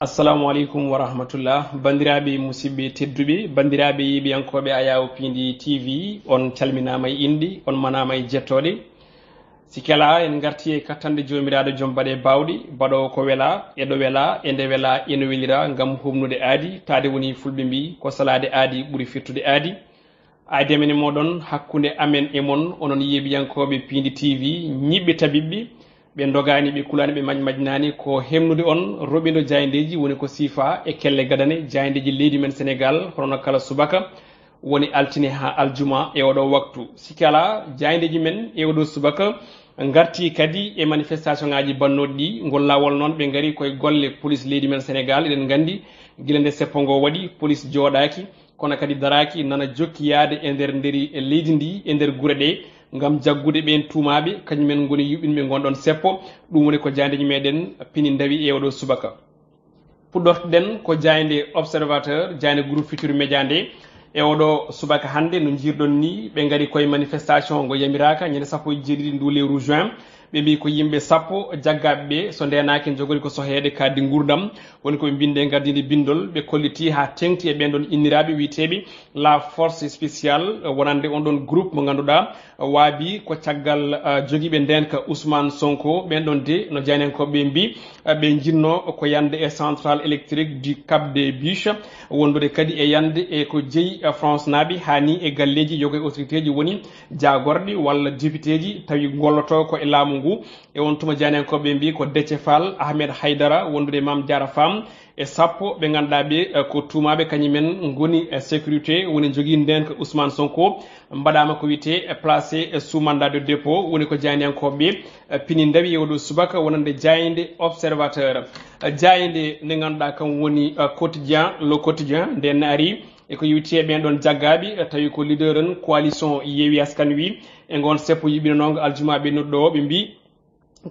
assalamu alaikum wa rahmatullah bandiraɓe musidɓe tedduɓe bandiraɓe yiɓiyankoɓe Ayaw Pindi TV on calminama e indi on manama e jettoɗe sikela en garti e kattande jomiraɗo joom baɗe bawɗi baɗowo ko wela eɗo wela e nde wela ene welira gam humnude aadi tade woni fulɓe mbi ko salade aadi ɓuuri firtude aadi aadi men e moɗon hakkude amen e mon onon yiɓiyankoɓe Pindi TV ñiɓɓe tabibɓe ɓe dogani ɓe kulani ɓe majnani ko hemnude on roɓido jayndeji woni ko sifa e kelle gadane jayndeji leydi men Sénégal hono kala subaka woni altine ha aljuma e oɗo waktu sikala jayndeji men e oɗo subaka garti kadi e manifestation ngaji bannoɗi ɗi ngol lawol noon ɓe gari koye golle police leydi men Sénégal eɗen gandi guila nde seppo ngo waɗi police jooɗaki kono kadi daraki nana jokki yaade e nder nderi e leydi ndi e nder guure ɗe ngam jaggude ɓen tumaɓe kañumen goni yuɓɓinɓe gonɗon seppo ɗum woni ko jayndeji meɗen pini dawi e oɗo subaka puɗɗortoɗen ko jaynde observateur jaynde groupe Futurs Médias nde e oɗo subaka hande no jirɗon ni ɓe gari koye manifestation ngo yamiraka ñande sappo e jeeɗiɗi ndu lewru juin ɓe mbi ko yimɓe sappo jaggaɓe ɓe so ndenaki jogori ko sohede kaddi gurdam woni koɓe binde gardinde bindol ɓe kolliti ha tengti e ɓen ɗon inniraɓe witeɓe la force spéciale wonande on ɗon groupe mo ganduɗa waabi ko caggal joguiɓe ndenka Ousmane Sonko ɓen ɗon de no jaynenkoɓe mbi ɓe jinno ko yande e centrale électrique du Cap des Biches wondude kadi e yande e ko jeeyi France naaɓe hani e galleji yogo e autorité ji woni jagorɗi walla député ji tawi golloto ko e laamu ngu e on tuma jaynenkoɓe mbi ko Déthié Fall Ahmed Haydara wondude Mame Diarra Fam e sappo ɓe ganduɗa ɓe ko tumaɓe kañumen goni e sécurité woni jogui ndenka Ousmane Sonko mbaɗama ko wiyete placé sous mandat de dépôt woni ko jaynenkoɓe pini dawi e oɗo subaka wonande jaynde observateur jaynde nde ganduɗa kam woni quotidien le quotidien nden ari e ko yewti ɓen ɗon jaggaɓe tawi ko leader en coalition Yewwi Askan Wi e gon seppo yiɓinanogo aljuma ɓe nodɗo o ɓe mbi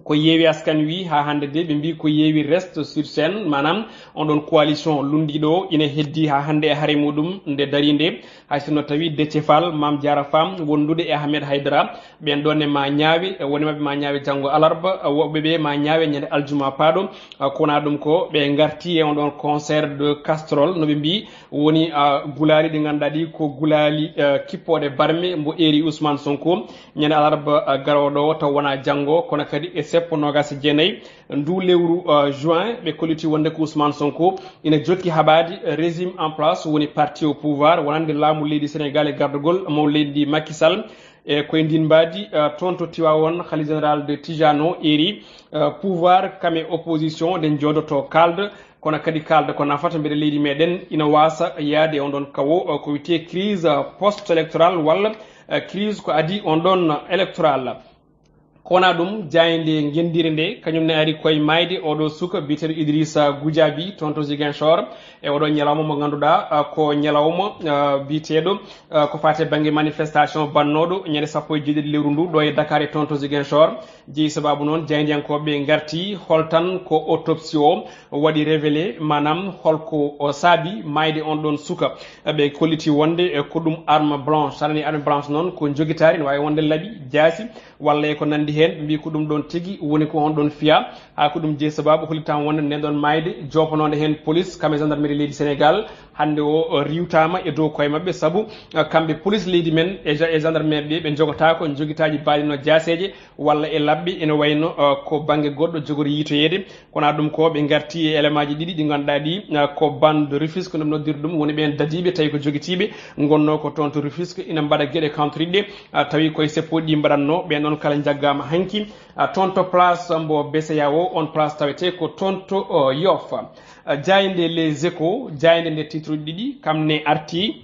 ko Yewwi Askan Wi ha hande de ɓe mbi ko Yewwi reste sur scène manam on ɗon coalition lundiɗo ina heddi ha hande e haare muɗum nde darinde hay sinno tawi Déthié Fall Mame Diarra Fam wondude e Ahmed Haydara ɓen ɗon e ma ñaawe woni mabɓe ma ñaawe janggo alarba woɓɓeɓe ma ñaawe ñande aljuma paaɗo kona ɗum ko ɓe garti e on ɗon concert de casserole noɓe mbi woni gulali ɗi ganduɗa ɗi ko gulali kippode barme mbo eri Ousmane Sonko ñande alarba garoɗo taw wona janggo kono kadi e seppo nogas e jeenayyi ndu lewru juin ɓe kolliti wonde ko Ousmane Sonko ina jokki haɓade régime en place woni parti au pouvoir wonande laamu leydi Sénégal e gardugol mo leydi Macky Sall e koye ndin mbadi toon to Tivaouane khalife général de Tijano eri pouvoir kame opposition ɗen joɗoto kalda kono kadi kalda ko nafata mbeɗa leydi meɗen ina wasa yaade on ɗon kawo ko wiyete crise post électoral walla crise ko adi on ɗon électoral kona ɗum jayde gendire nde kañum ne ari koye mayde oɗo suka biteɗo Idrissa Goudiaby toon to Ziguinchor e oɗo ñalawma mo ganduɗa ko ñalawma biteɗo ko fate banggue manifestation bannoɗo ñande sappo e jeeɗiɗi lewru ndu ɗo e Dakar e toon to Ziguinchor jeeyi sababu noon jaydiyankoɓe garti holtan ko autopsie o waɗi révélé manam holko saabi mayde on ɗon suka ɓe kolliti wonde ko ɗum arme blanche sanani arme blanche noon ko joguitari ne wawi wonde laaɓi jaasi walla e ko nandi hen ɓe mbi ko ɗum ɗon tigui woni ko on ɗon fiya ha ko ɗum jeeyi sababu hollitama wonde nden ɗon mayde jopanode hen police kamɓe gendarmerie leydi Sénégal hande o riwtama e dow koye mabɓe saabu kamɓe police leydi men e gendarmerie ɓe ɓe jogotako joguitaji mbaɗino jaseje walla e labɓe ene wayno ko banggue goɗɗo jogori yitoyede kono ɗum ko ɓe garti e élément ji ɗiɗi ɗi ganduɗa ɗi ko bande de Rufisque ɗum noddir ɗum woni ɓen dadiɓe tawi ko joguitiɓe gonno ko toon to Rufisque ina mbaɗa gueɗe kantoriɗe tawi koye seppoɗi ɗi mbaɗanno ɓen ɗon kala jaggama hanki toon to place mbo BCEAO o on place tawete ko toon to Yoff jayde les échos jayde nde titre ɗiɗi kam ne arti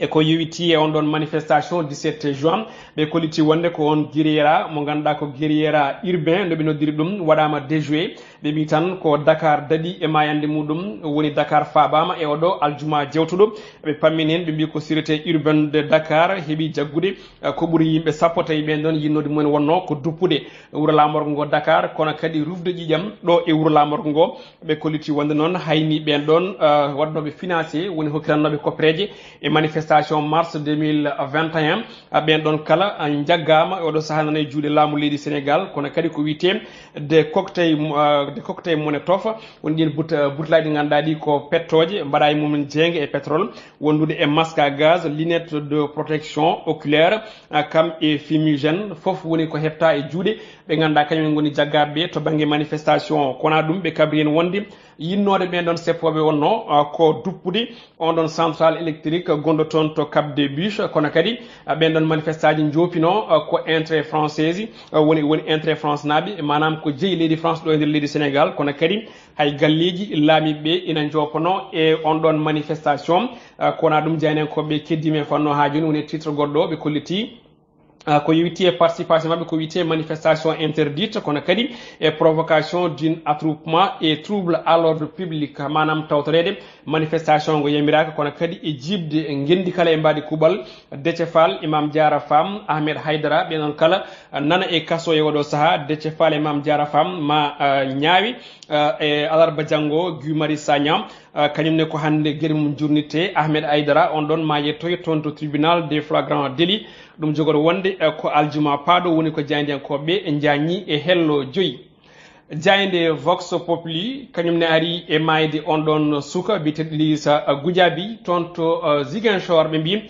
e ko yewiti e on ɗon manifestation 17 juin ɓe kolliti wonde ko on guerriera mo ganduɗa ko guerriera urbain nde ɓe noddiri ɗum waɗama déjoué ɓe mbi tan ko Dakar daɗi e mayande muɗum woni Dakar faɓama e oɗo aljuma jewtuɗo ɓe pammini hen ɓe mbi ko sûreté urbaine de Dakar heeɓi jaggude ko ɓuuri yimɓe sappo tawi ɓen ɗon yinnode mumen wonno ko duppude wuuro lamorgo ngo Dakar kono kadi rufde ƴiƴam ɗo e wuuro lamorgo ngo ɓe kolliti wonde noon hayni ɓen ɗon waɗnoɓe financé woni hokkirannoɓe koppereje e manifestation manifestation mars 2021 ben don kala an jaggama odo sahanane juude laamu leydi Sénégal kono kadi ko wiite de cocktail monetof won din butlaadi nganda di ko pettoje mbaɗa e mum jeng e pétrole wondude e masque à gaz lunette de protection oculaire kam e fumigène fof woni ko hepta e juude ɓe ganda kañum goni jaggaɓe to banggue manifestation kona ɗum ɓe kabri en wondi yinnode ɓen ɗon seppoɓe wonno ko duppude on ɗon centrale électrique gonɗo toon to Cap des Biches kono kadi ɓen ɗon manifestaji jopino ko intérêt française woni intérêt France naaɓe manam ko jeeyi leydi France ɗo e nder leydi Sénégal kono kadi hay galleji laamiɓe ina jopono e on ɗon manifestation kona ɗum jeynenkoɓe keddime fanno ha joni woni titre goɗɗo ɓe kolliti ko yewiti e participation mabɓe ko wiyete manifestation interdite kono kadi e provocation d'un attroupement et trouble à l'ordre public manam tawtorede manifestation go yamiraka kono kadi e jibde gendi kala e mbadi kuɓal Déthié Fall Imam Diarra Fam Ahmed Haydara ɓenon kala nana e kaso e oɗo saaha Déthié Fall Imam Diarra Fam ma ñaawi e alarba janggo Guy Marius Sagna kañumne ko hande gueɗe mum jurnite Ahmed Haydara on ɗon ma yettoy toon to tribunal des flagrants délit ɗum jogoto wonde ko aljuma paaɗo woni ko jayndiyankoɓe e jañi e hello joyi jayde vox populi kañumne ari e mayde on ɗon suka biteɗo Lisa Goudiaby toon to Ziguinchor ɓe mbi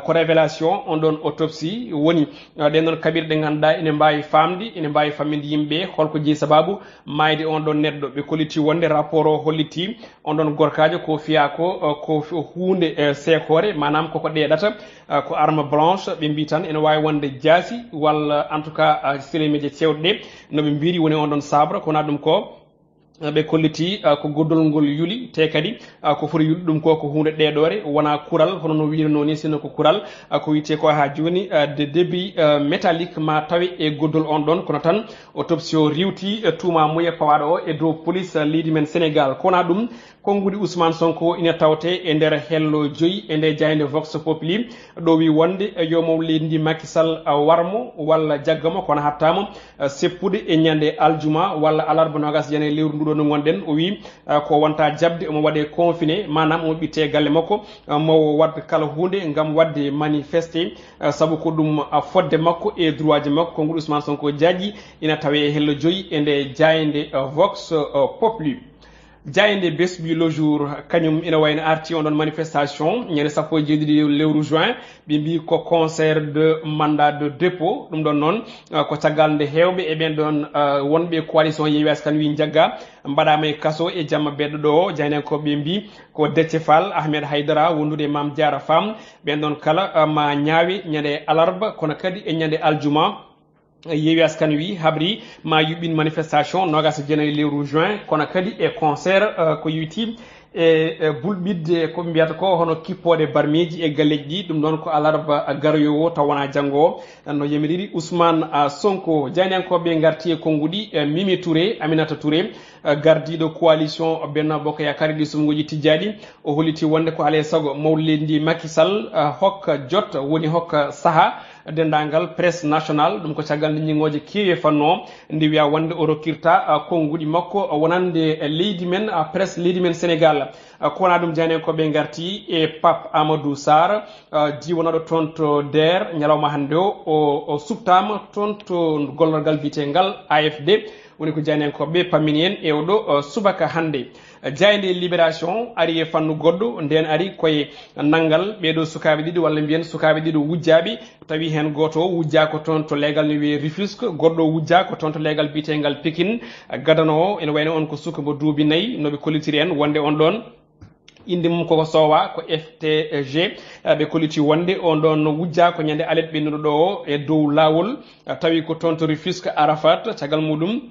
ko révélation on ɗon autopsie woni ɗen ɗon kaɓirɗe ɗe ganduɗa ene mbawi famde ene mbawi famminde yimɓe holko jeeyi sababu mayde on ɗon neɗɗo ɓe kolliti wonde rapport o holliti on ɗon gorkajo ko fiya ko hunde sekore manam koko ɗeɗata ko arme blanche ɓe mbi tan ene wawi wonde jaasi walla en tout cas silemeje cewɗe ɗe noɓe mbiri woni on ɗon sabre kona ɗum ko ɓe kolliti ko goddol ngol yuli te kadi ko foti yuli ɗum ko hunde ɗeɗore wona kural hono no wirano ni sino ko kural ko wiyete ko ha joni de débris métallique ma tawi e goddol on ɗon kono tan autopsie o riwti tuma muye pawaɗo o e dow police leydi men Sénégal kona ɗum konngudi Ousmane Sonko ina tawte e nder hello joyi e nde jayde vox populi ɗo wi wonde yo maw leydi ndi Macky Sall warmo walla jaggamo kono hattama seppude e ñande aljuma walla alarba nogas jane lewru nduɗo no gonɗen o wi ko wonta jabde omo waɗe confiné manam omo ɓitte galle makko mo wadde kala hunde gam wadde manifesté saabu ko ɗum fodde makko e droit ji makko konngudi Ousmane Sonko jaji ina tawe e hello joyi e nde jayde vox populi jayde besbi le jour kañum ina wayno arti on ɗon manifestation ñande sappo e jeeɗiɗi lewru juin ɓe mbi ko concert de mandat de dépôt ɗum ɗon noon ko caggal nde hewɓe e ɓen ɗon wonɓe coalition Yewwi Askan Wi jagga mbaɗama e kaso e jamma beɗɗo ɗo jaynenkoɓe mbi ko Déthié Fall Ahmed Haydara wondude Mame Diarra Fam ɓen ɗon kala ma ñaawi ñande alarba kono kadi e ñande aljuma Yewwi Askan Wi habri ma yuɓɓin manifestation nogas jenayi lewru juin kono kadi e concert ko yewti e bulɓidde ko mbiyata ko hono kippode barmeji e galleji ɗi ɗum ɗon ko alarba garoyowo taw wona janggo no yamiriri Ousmane Sonko jaynenkoɓe garti e konngudi Mimi Touré Aminata Touré gardiɗo coalition Benno Bokk Yakar ɗi sumgoji tijjaɗi o holliti wonde ko alay saago mawɗo leydi ndi Macky Sall hokka jot woni hokka saaha dendagal presse nationale ɗum ko caggal nde ñingoje keewi fanno ndi wiya wonde o rokkirta konngudi makko wonande leydi men presse leydi men Sénégal kowona ɗum jaynenkoɓe garti e Pape Amadou Sarr diwonaɗo toon to DER ñalawma hande o subtama toon to gollorgal biyetengal AFD woni ko jaynenkoɓe pammini en e oɗo subaka hande jayde libération ari e fannu goɗɗo nden ari koye nanggal ɓeɗo sukaɓe ɗiɗi walla mbiyen sukaɓe ɗiɗo wujjaɓe tawi hen goto o wujja ko toon to leegal no wiye Rufisque goɗɗo wujja ko toon to leegal biyetengal Pikine gadano o ene wayno on ko suka mo duuɓi nayyi noɓe kollitiri en wonde on ɗon inde mum koko sowa ko FTG ɓe kolliti wonde on ɗon wujja ko ñande alet ɓennuɗo ɗo o e dow lawol tawi ko toon to Rufisque Arafat caggal muɗum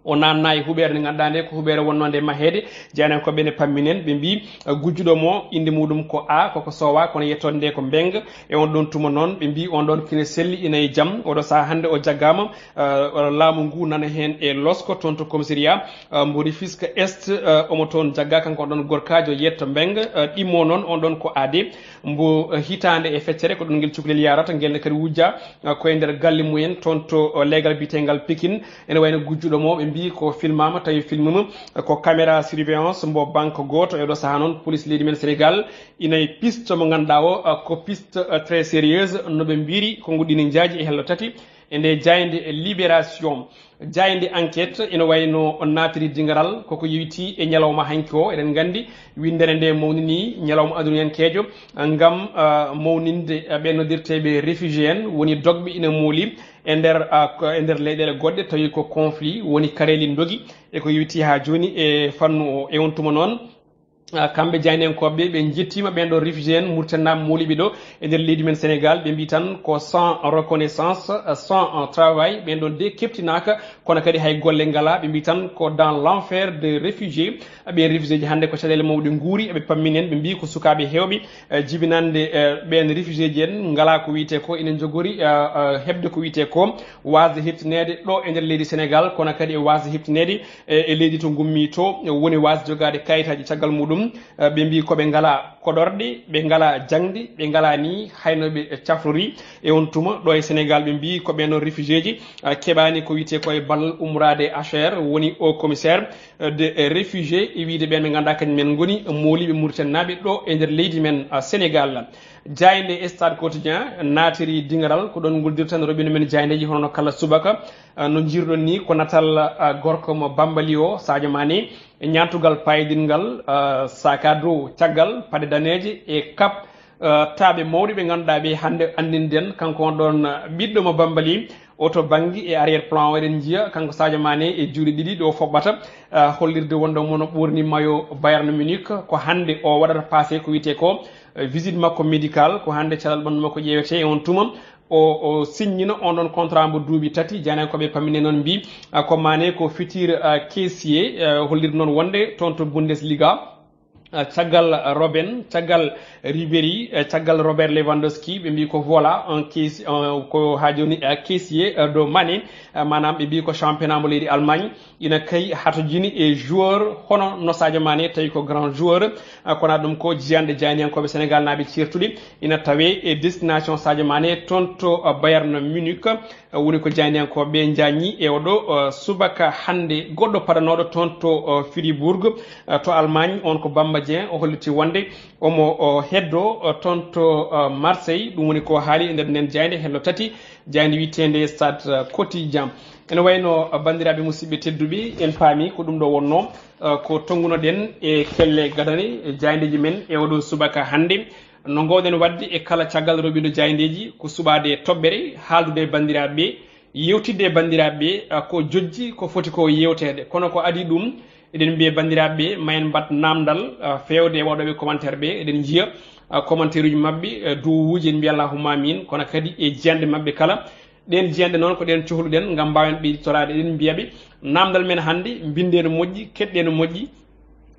o nanna e huɓere nde ganduɗa nde ko huɓere wonnode mahede jeynen ko ɓene pamminen ɓe mbi gujjuɗo mo inde muɗum ko a koko sowa kono yettode nde ko mbeng e on ɗon tuma noon ɓe mbi on ɗon kine selli ina e jaam oɗo saaha hande o jaggama laamu ngu nana hen e losko toon to commissariat mbo Rufisque Est omo toon jagga kanko on ɗon gorkajo yetto mbeng ɗimmo noon on ɗon ko aade mbo hitande e feccere ko ɗon guel cukalel yarata ngel ne kadi wujja koye nder galle mumen toon to leegal bitegal Pikine ene wayno gujjuɗo mo ɓe mbi ko filmama tawi film ko caméra surveillance mbo banque goto e do saha non police leydi men Sénégal ina piste mo ganda o ko piste très sérieuse no be mbiri ko ngudini jaaji e hello tati e nde jayde libération jayde enquête ina wayno natiri dingaral koko yewiti e nyalawma hanki o eden gandi windere nde mawnini nyalawma aduna en kejo ngam mawninde be nodirtebe réfugié en woni dogbe ina moli e nder leyɗele goɗɗe tawi ko conflit woni kareli dogi e ko yewiti ha joni e fannu e on tuma noon kamɓe jaynenkoɓe ɓe jettima ɓen ɗo réfugié en murtannaɓe moliɓe ɗo e nder leydi men Sénégal ɓe mbi tan ko sans reconnaissance sans travail ɓen ɗon de keptinaka kono kadi hay golle ngala ɓe mbi tan ko dans l'enfer de réfugié ɓen réfugié ji hannde ko caɗele mawɗe guuri eɓe pamminen ɓe mbi ko sukaɓe hewɓe jibinande ɓen réfugié ji en ngala ko wiyete ko ina jogori hebde ko wiyete ko wasde heptinede ɗo e nder leydi Sénégal kono kadi e wasde heptinede e leydi to gummi to woni wasde jogade kayitaji caggal muɗum ɓe mbi koɓe ngala koɗorɗe ɓe ngala jangde ɓe ngala ni haynoɓe cafrori e on tuma ɗo e Sénégal ɓe mbi ko ɓen réfugié ji keɓani ko wiyete koye ballal ummorade HR woni au commissaire de réfugié e wiide ɓen ɓe ganduɗa kañum men goni moliɓe murtannaɓe ɗo e nder leydi men Sénégal jayde stade quotidien natiri dingaral ko ɗon guldirtan robino men jaydeji hono kala subaka no jirɗon ni ko natal gorko mo Bambali o Sadio Mané e ñantugal payidingal sakadro caggal paɗe daneje e kap taaɓe mawɗi ɓe ganduɗa ɓe hande andinden kanko on ɗon ɓiɗɗo mo Bambali oto bangui e arrière plan eɗen jiiya kanko Sadio Mané e juuɗe ɗiɗi ɗo foɓɓata hollirde wonde mono ɓorni mayo Bayern Munich ko hande o waɗata passé ko wiyete ko visite makko médical ko hande calal ɓandu makko ƴewete e on tuma o signino on ɗon contrat mbo duuɓi tati janankoɓe pamine noon mbi ko Mané ko futur caissier hollirde noon wonde toon to Bundesliga caggal Robben caggal Ribéry caggal Robert Lewandowski ɓe mbi ko voilà un caissier ko ha joni caissier do Mané manam ɓe mbi ko championnat mo leydi Allemagne ina kay hato jini e joueur hono no Sadio Mané tawi ko grand joueur kono ɗum ko jiyande jayniyankoɓe Sénégal naɓe certuɗi ina tawe e destination Sadio Mané toon to Bayern Munich woni ko jayniyankoɓe jañi e oɗo subaka hande goɗɗo paɗanoɗo toon to Fribourg to Allemagne on ko Bamba Dieng o holliti wonde omo heddo toon to Marseille ɗum woni ko haali e nder nden jayde hello tati jayde wittende stade quotidien ene wayno bandiraɓe musidɓe tedduɓe en paami ko ɗum ɗo wonno ko tongunoɗen e kelle gadane jaydeji men e oɗo subaka hande no gowɗen wadde e kala caggal roɓiɗo jaydeji ko suɓade toɓɓere haaldude bandiraɓe yewtidde bandiraɓe ko jojji ko foti ko yewtede kono ko adi ɗum eɗen mbiya bandiraɓe mayen mbat namdal fewde e waɗoɓe commentaire ɓe eɗen jiiya commentaire uji mabɓe duwuji en mbiya allahumma amin kono kadi e jiyande mabɓe kala ɗen jiyande noon ko ɗen cohluɗen gam mbawen ɓeyditorade eɗen mbiyaɓe namdal men hande binde no moƴƴi keɗɗe no moƴƴi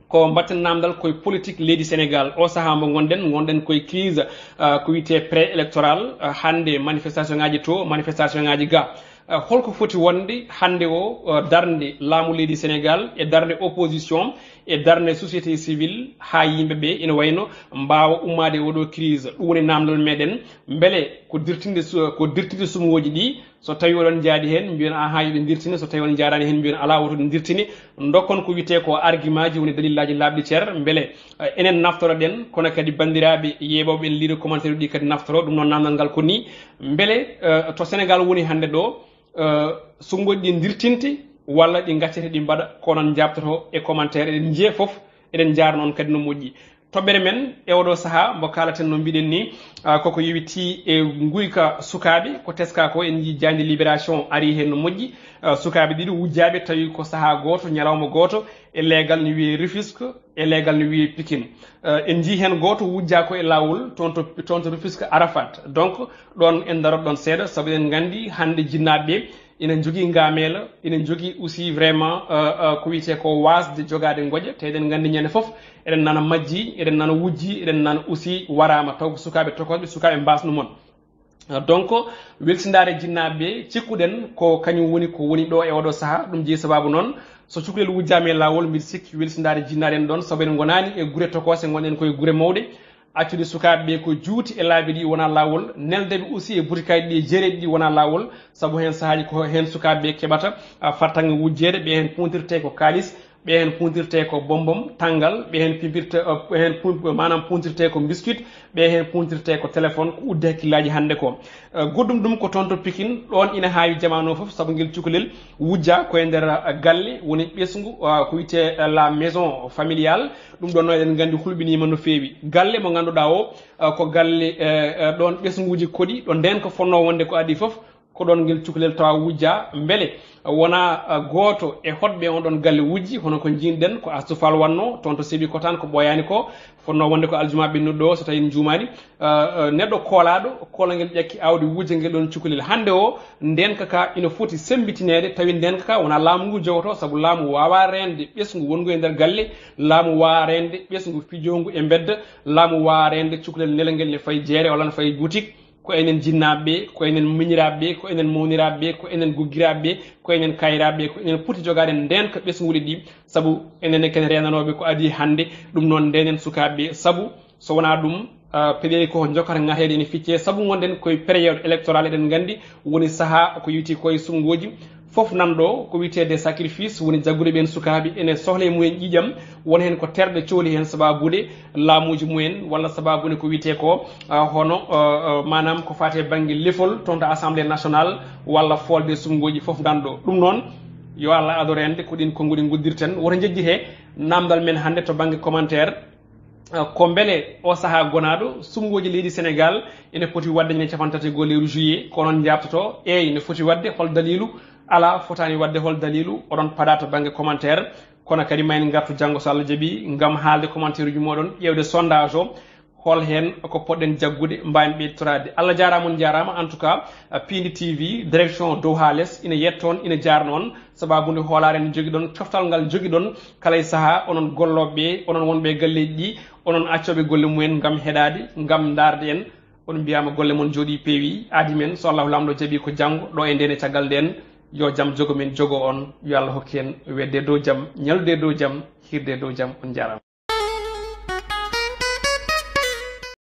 ko mbatten namdal koye politique leydi Sénégal o saaha mo gonɗen koye crise ko wiyete pré électoral hande manifestation ngaji to manifestation ngaji ga holko foti wonde hande o darde laamu leydi Sénégal e darde opposition e darde société civile ha yimɓeɓe ina wayno mbawa ummade oɗo crise ɗum woni namdal meɗen beele ko dirtinde sumuwoji ɗi so tawi oɗon jaadi hen mbiyon aha yoɓe dirtine so tawi on jarani hen mbiyon ala woto dirtine dokkon ko wiyete ko argument ji woni dalillaji labɗi ceer beele enen naftoroɗen kono kadi bandiraɓe yeɓoɓe en liiɗo commentaire ɗi kadi naftoro ɗum noon namdal ngal ko ni beele to Sénégal woni hande ɗo sungoji ɗi dirtinte walla ɗi gaccete ɗi mbaɗa konon jabtoto e commentaire eɗen jiiya foof eɗen jara noon kadi no moƴƴi toɓɓere men e oɗo saaha mo kalaten no mbiɗen ni koko yewiti e guyka sukaɓe ko teska ko en jii jande libération ari hen no moƴƴi sukaɓe ɗiɗi wujjaɓe tawi ko saaha goto ñalawma goto e leegal no wiye Rufisque e leegal no wiye Pikine en jii hen goto wujja ko e lawol toon to Rufisque Arafat donc ɗon en darot ɗon seeɗa saabu en gandi hande jinnaɓeɓe ina jogui ngamela ina jogui aussi vraiment ko wiyete ko wasde jogade goƴa te eɗen gandi ñande foof eɗen nana majji eɗen nana wujji eɗen nana aussi warama taw ko sukaɓe tokoɓe sukaɓe mbasnu moon donc weltidare jinnaɓeɓe cikkuɗen ko kañum woni ko woni ɗo e oɗo saaha ɗum jeeyi sababu noon so cukalel wujjami e lawol mbiɗa sikki weltidare jinnaɗe en ɗon saabu en gonani e guure tokose gonɗen koye guure mawɗe accude sukaɓe ko juuti e laabi ɗi wona lawol neldeɓe aussi e butikaji ɗi jereɗi ɗi wona lawol saabu hen saahaji ko hen sukaɓe keɓata fartange wujjede ɓe hen puntirte ko kalis ɓe hen puntirte ko bombom tanggal ɓe hen pimpirte hen manam puntirte ko biscuit ɓe hen puntirte ko téléphone ko udde hakkillaji hande ko goɗɗum ɗum ko toon to Pikine ɗon ina haawi jamanu foof saabu guel cukalel wujja koye nder galle woni ɓesgu ko wiyete la maison familiale ɗum ɗon no eɗen gandi hulɓinima no feewi galle mo ganduɗa o ko galle ɗon ɓesguji koɗi ɗo nden ko fonno wonde ko adi foof ko ɗon guel cukalel tawa wujja beele wona goto e hoɗɓe on ɗon galle wujji hono ko jinɗen ko astufal wanno toon to seeɓi kotan ko ɓoyani ko fonno wonde ko aljuma ɓennuɗo o so tawi jumani neɗɗo koolaɗo koolagel ƴakki awdi wujja ngel ɗon cukalel hande o ndenka ka ina foti sembitinede tawi ndenka ka wona laamu ngu jogoto saabu laamu wawa rende ɓesgu wongu e nder galle laamu wawa rende ɓesgu fijongu e bedda laamu wawa rende cukalel nelengel ne fayi jeere walla ne fayi boutique ko enen jinnaɓe ko enen miñiraɓe ko enen mawniraɓe ko enen guggiraɓe ko enen kayiraɓe ko enen poti jogade ndenka ɓesguɗi ɗi saabu enen ken renanoɓe ko adi hande ɗum noon ndenen sukaɓe saabu so wona ɗum peɗeli ko jokkata ŋatede ene ficce saabu gonɗen koye période électoral eɗen gandi woni saaha ko yiti koye sungoji fof nanɗo ko wiyetede sacrifice woni jaggude ɓen sukaɓe ene sohla e mumen ƴiƴam wona hen ko terɗe cohli hen sababude laamuji mumen walla sababude ko wiyete ko hono manam ko fate banggue lefol toon to assemblée nationale walla folde sungoji fof nanɗo ɗum noon yo Allah adorende ko ɗin konnguli guddirten woto jejjite namdal men hande to banggue commentaire ko beele o saaha gonaɗo sumgoji leydi Sénégal ene foti wadde ñande capantati go lewru juillet ko noon jabtoto ne foti wadde hol dalilu ala fotani wadde hol dalilu oɗon paɗa to banggue commentaire kono kadi mayni gartu janggo so Allah jaaɓi gam haalde commentaire uji moɗon ƴewde sondage o hol hen ko poɗɗen jaggude mbawin ɓeytorade Allah jarama on jarama en tout cas Pindi TV direction dow ha less ina yetton ina jarno on sababude hoolare ne jogui ɗon coftal ngal jogui ɗon kala e saaha onon golloɓe onon wonɓe galleji ɗi onon accoɓe golle mumen gam heɗade gam darde en on mbiyama golle moon jooɗi peewi aadi men so Allahu lamɗo jaaɓi ko janggo ɗo e ndene caggal nden yo jaam jogo men jogo on yo Allah hokki en wedde dow jaam ñallude dow jaam hirde dow jaam on jarama